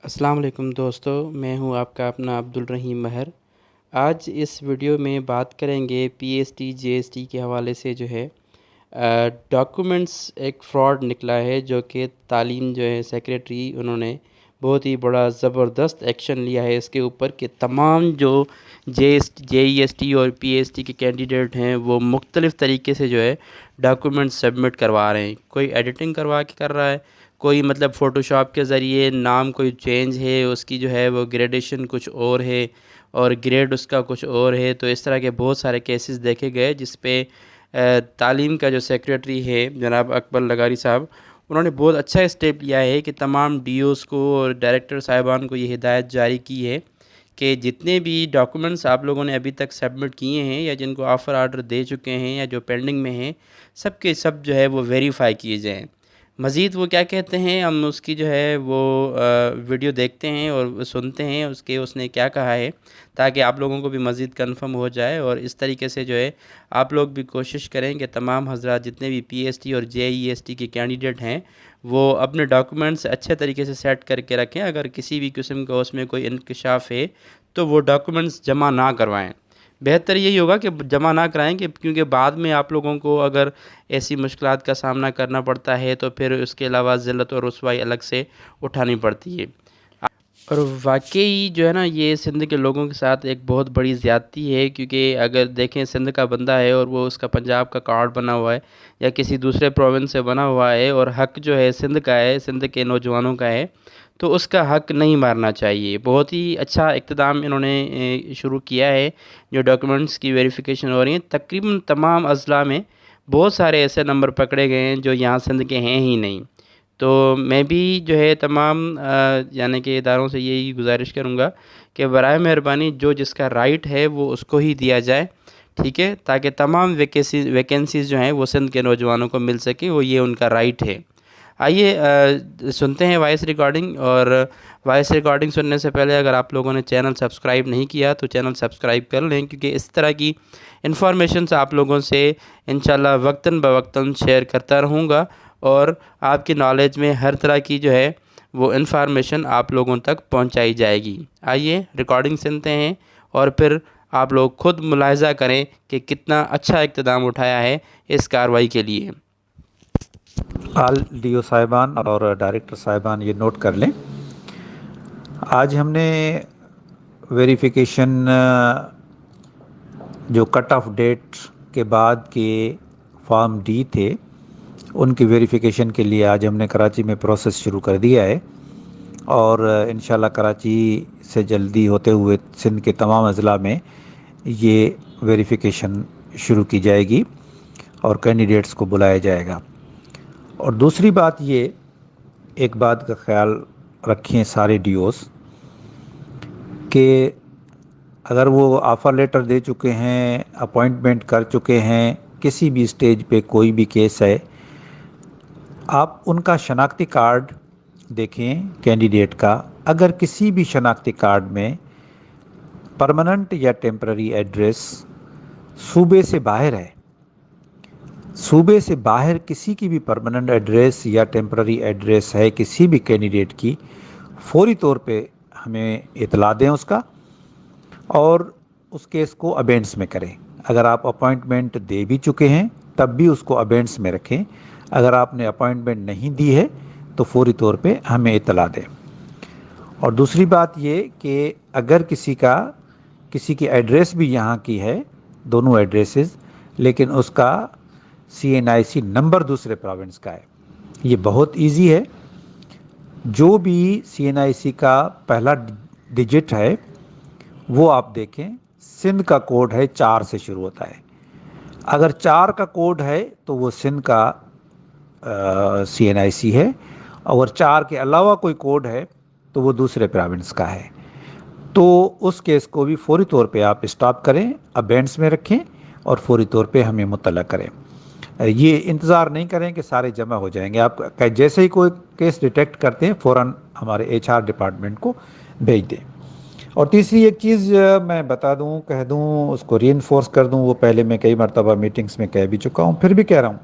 السلام علیکم دوستو، میں ہوں آپ کا اپنا عبدالرحیم مہر۔ آج اس ویڈیو میں بات کریں گے P S T J S T کے حوالے سے جو ہے ڈاکومنٹس ایک فراڈ نکلا ہے، جو کہ تعلیم جو ہے سیکریٹری انہوں نے بہت ہی بڑا زبردست ایکشن لیا ہے اس کے اوپر کہ تمام جو جے ای ایس ٹی اور پی ایس ٹی کے کینڈیڈیٹ ہیں وہ مختلف طریقے سے جو ہے ڈاکومنٹ سبمٹ کروا رہے ہیں۔ کوئی ایڈیٹنگ کروا کے کر رہا ہے، کوئی مطلب فوٹو شاپ کے ذریعے نام کوئی چینج ہے، اس کی جو ہے وہ گریڈیشن کچھ اور ہے اور گریڈ اس کا کچھ اور ہے۔ تو اس طرح کے بہت سارے کیسز دیکھے گئے جس پہ تعلیم کا جو سیکریٹری ہے جناب اکبر لغاری صاحب، انہوں نے بہت اچھا اسٹیپ لیا ہے کہ تمام ڈی اوز کو اور ڈائریکٹر صاحبان کو یہ ہدایت جاری کی ہے کہ جتنے بھی ڈاکومنٹس آپ لوگوں نے ابھی تک سبمٹ کیے ہیں یا جن کو آفر آرڈر دے چکے ہیں یا جو پینڈنگ میں ہیں، سب کے سب جو ہے وہ ویریفائی کیے جائیں۔ مزید وہ کیا کہتے ہیں، ہم اس کی جو ہے وہ ویڈیو دیکھتے ہیں اور سنتے ہیں اس نے کیا کہا ہے، تاکہ آپ لوگوں کو بھی مزید کنفرم ہو جائے۔ اور اس طریقے سے جو ہے آپ لوگ بھی کوشش کریں کہ تمام حضرات جتنے بھی پی ایس ٹی اور جے ای ایس ٹی کے کینڈیڈیٹ ہیں وہ اپنے ڈاکومنٹس اچھے طریقے سے سیٹ کر کے رکھیں۔ اگر کسی بھی قسم کا اس میں کوئی انکشاف ہے تو وہ ڈاکومنٹس جمع نہ کروائیں۔ بہتر یہی ہوگا کہ جمع نہ کرائیں، کیونکہ بعد میں آپ لوگوں کو اگر ایسی مشکلات کا سامنا کرنا پڑتا ہے تو پھر اس کے علاوہ ذلت اور رسوائی الگ سے اٹھانی پڑتی ہے۔ اور واقعی جو ہے نا، یہ سندھ کے لوگوں کے ساتھ ایک بہت بڑی زیادتی ہے، کیونکہ اگر دیکھیں سندھ کا بندہ ہے اور وہ اس کا پنجاب کا کارڈ بنا ہوا ہے یا کسی دوسرے پروونس سے بنا ہوا ہے اور حق جو ہے سندھ کا ہے، سندھ کے نوجوانوں کا ہے، تو اس کا حق نہیں مارنا چاہیے۔ بہت ہی اچھا اقتدام انہوں نے شروع کیا ہے، جو ڈاکومنٹس کی ویریفیکیشن ہو رہی ہیں۔ تقریباً تمام اضلاع میں بہت سارے ایسے نمبر پکڑے گئے ہیں جو یہاں سندھ کے ہیں ہی نہیں۔ تو میں بھی جو ہے تمام یعنی کہ اداروں سے یہی گزارش کروں گا کہ برائے مہربانی جو جس کا رائٹ ہے وہ اس کو ہی دیا جائے، ٹھیک ہے، تاکہ تمام ویکینسیز جو ہیں وہ سندھ کے نوجوانوں کو مل سکیں، وہ یہ ان کا رائٹ ہے۔ آئیے سنتے ہیں وائس ریکارڈنگ، اور وائس ریکارڈنگ سننے سے پہلے اگر آپ لوگوں نے چینل سبسکرائب نہیں کیا تو چینل سبسکرائب کر لیں، کیونکہ اس طرح کی انفارمیشنز آپ لوگوں سے انشاءاللہ وقتاً بوقتاً شیئر کرتا رہوں گا، اور آپ کی نالج میں ہر طرح کی جو ہے وہ انفارمیشن آپ لوگوں تک پہنچائی جائے گی۔ آئیے ریکارڈنگ سنتے ہیں اور پھر آپ لوگ خود ملاحظہ کریں کہ کتنا اچھا اقتدام اٹھایا ہے اس کارروائی کے لیے۔ آل ڈی او صاحبان اور ڈائریکٹر صاحبان یہ نوٹ کر لیں، آج ہم نے ویریفیکیشن جو کٹ آف ڈیٹ کے بعد کے فارم ڈی تھے ان کی ویریفیکیشن کے لیے آج ہم نے کراچی میں پروسیس شروع کر دیا ہے، اور انشاءاللہ کراچی سے جلدی ہوتے ہوئے سندھ کے تمام اضلاع میں یہ ویریفیکیشن شروع کی جائے گی اور کینڈیڈیٹس کو بلایا جائے گا۔ اور دوسری بات یہ، ایک بات کا خیال رکھیں سارے ڈی اوز، کہ اگر وہ آفر لیٹر دے چکے ہیں، اپوائنٹمنٹ کر چکے ہیں، کسی بھی سٹیج پہ کوئی بھی کیس ہے، آپ ان کا شناختی کارڈ دیکھیں کینڈیڈیٹ کا۔ اگر کسی بھی شناختی کارڈ میں پرماننٹ یا ٹیمپرری ایڈریس صوبے سے باہر ہے، صوبے سے باہر کسی کی بھی پرماننٹ ایڈریس یا ٹیمپرری ایڈریس ہے کسی بھی کینڈیڈیٹ کی، فوری طور پہ ہمیں اطلاع دیں اس کا، اور اس کیس کو ابینڈس میں کریں۔ اگر آپ اپوائنٹمنٹ دے بھی چکے ہیں تب بھی اس کو ابینڈس میں رکھیں۔ اگر آپ نے اپوائنٹمنٹ نہیں دی ہے تو فوری طور پہ ہمیں اطلاع دیں۔ اور دوسری بات یہ کہ اگر کسی کی ایڈریس بھی یہاں کی ہے، دونوں ایڈریسز، لیکن اس کا سی این آئی سی نمبر دوسرے پروونس کا ہے، یہ بہت ایزی ہے۔ جو بھی سی این آئی سی کا پہلا ڈیجٹ ہے وہ آپ دیکھیں، سندھ کا کوڈ ہے 4 سے شروع ہوتا ہے۔ اگر 4 کا کوڈ ہے تو وہ سندھ کا سی این آئی سی ہے، اور 4 کے علاوہ کوئی کوڈ ہے تو وہ دوسرے پروونس کا ہے۔ تو اس کیس کو بھی فوری طور پہ آپ اسٹاپ کریں، ابینڈس میں رکھیں اور فوری طور پہ ہمیں مطلع کریں۔ یہ انتظار نہیں کریں کہ سارے جمع ہو جائیں گے، آپ جیسے ہی کوئی کیس ڈیٹیکٹ کرتے ہیں فوراً ہمارے ایچ آر ڈپارٹمنٹ کو بھیج دیں۔ اور تیسری ایک چیز میں بتا دوں، کہہ دوں، اس کو ری انفورس کر دوں، وہ پہلے میں کئی مرتبہ میٹنگز میں کہہ بھی چکا ہوں، پھر بھی کہہ رہا ہوں،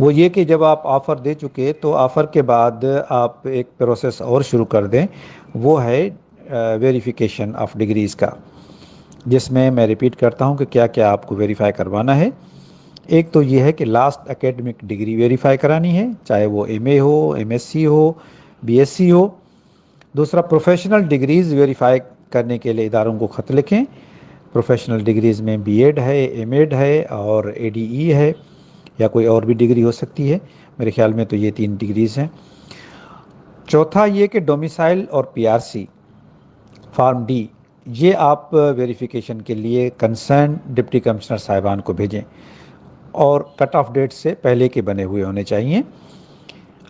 وہ یہ کہ جب آپ آفر دے چکے تو آفر کے بعد آپ ایک پروسیس اور شروع کر دیں، وہ ہے ویریفیکیشن آف ڈگریز کا، جس میں ریپیٹ کرتا ہوں کہ کیا کیا آپ کو ویریفائی کروانا ہے۔ ایک تو یہ ہے کہ لاسٹ اکیڈمک ڈگری ویریفائی کرانی ہے، چاہے وہ ایم اے ہو، ایم ایس سی ہو، بی ایس سی ہو۔ دوسرا، پروفیشنل ڈگریز ویریفائی کرنے کے لیے اداروں کو خط لکھیں۔ پروفیشنل ڈگریز میں بی ایڈ ہے، ایم ایڈ ہے اور اے ڈی ای ہے، یا کوئی اور بھی ڈگری ہو سکتی ہے۔ میرے خیال میں تو یہ 3 ڈگریز ہیں۔ چوتھا یہ کہ ڈومیسائل اور P R C form D, یہ آپ ویریفیکیشن کے لیے کنسرن ڈپٹی کمشنر صاحبان کو بھیجیں، اور کٹ آف ڈیٹ سے پہلے کے بنے ہوئے ہونے چاہیے۔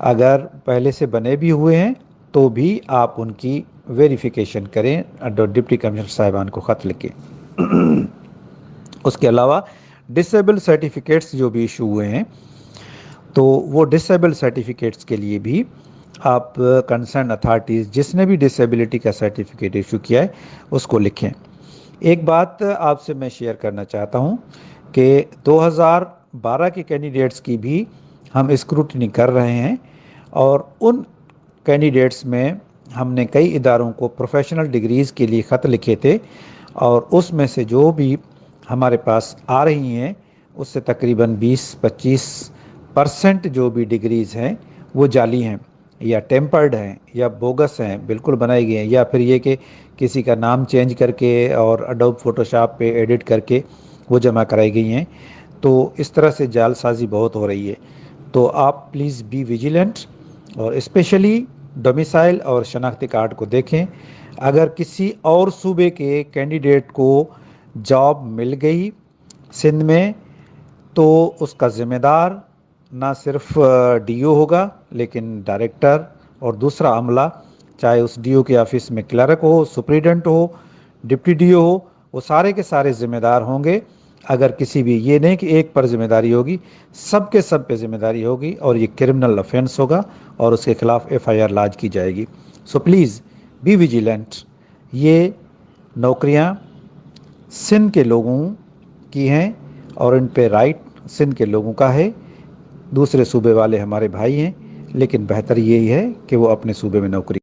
اگر پہلے سے بنے بھی ہوئے ہیں تو بھی آپ ان کی ویریفیکیشن کریں، ڈپٹی کمشنر صاحبان کو خط لکھیں۔ اس کے علاوہ ڈسیبل سرٹیفکیٹس جو بھی ایشو ہوئے ہیں، تو وہ ڈسیبل سرٹیفکیٹس کے لیے بھی آپ کنسرن اتھارٹیز جس نے بھی ڈسیبلٹی کا سرٹیفکیٹ ایشو کیا ہے اس کو لکھیں۔ ایک بات آپ سے میں شیئر کرنا چاہتا ہوں کہ 2012 کے کینڈیڈیٹس کی بھی ہم اسکروٹنی کر رہے ہیں، اور ان کینڈیڈیٹس میں ہم نے کئی اداروں کو پروفیشنل ڈگریز کے لیے خط لکھے تھے، اور اس میں سے جو بھی ہمارے پاس آ رہی ہیں اس سے تقریباً 20-25% جو بھی ڈگریز ہیں وہ جعلی ہیں، یا ٹیمپرڈ ہیں، یا بوگس ہیں، بالکل بنائی گئی ہیں، یا پھر یہ کہ کسی کا نام چینج کر کے اور اڈوب فوٹوشاپ پہ ایڈٹ کر کے وہ جمع کرائی گئی ہیں۔ تو اس طرح سے جعل سازی بہت ہو رہی ہے۔ تو آپ پلیز بی ویجیلنٹ، اور اسپیشلی ڈومیسائل اور شناختی کارڈ کو دیکھیں۔ اگر کسی اور صوبے کے کینڈیڈیٹ کو جاب مل گئی سندھ میں، تو اس کا ذمہ دار نہ صرف ڈی او ہوگا، لیکن ڈائریکٹر اور دوسرا عملہ، چاہے اس ڈی او کے آفس میں کلرک ہو، سپریڈنٹ ہو، ڈپٹی ڈی او ہو، وہ سارے کے سارے ذمہ دار ہوں گے۔ اگر کسی بھی، یہ نہیں کہ ایک پر ذمہ داری ہوگی، سب کے سب پہ ذمہ داری ہوگی، اور یہ کرمنل افینس ہوگا اور اس کے خلاف ایف آئی آر لاج کی جائے گی۔ So please be vigilant. یہ نوکریاں سندھ کے لوگوں کی ہیں، اور ان پہ رائٹ سندھ کے لوگوں کا ہے۔ دوسرے صوبے والے ہمارے بھائی ہیں، لیکن بہتر یہی ہے کہ وہ اپنے صوبے میں نوکری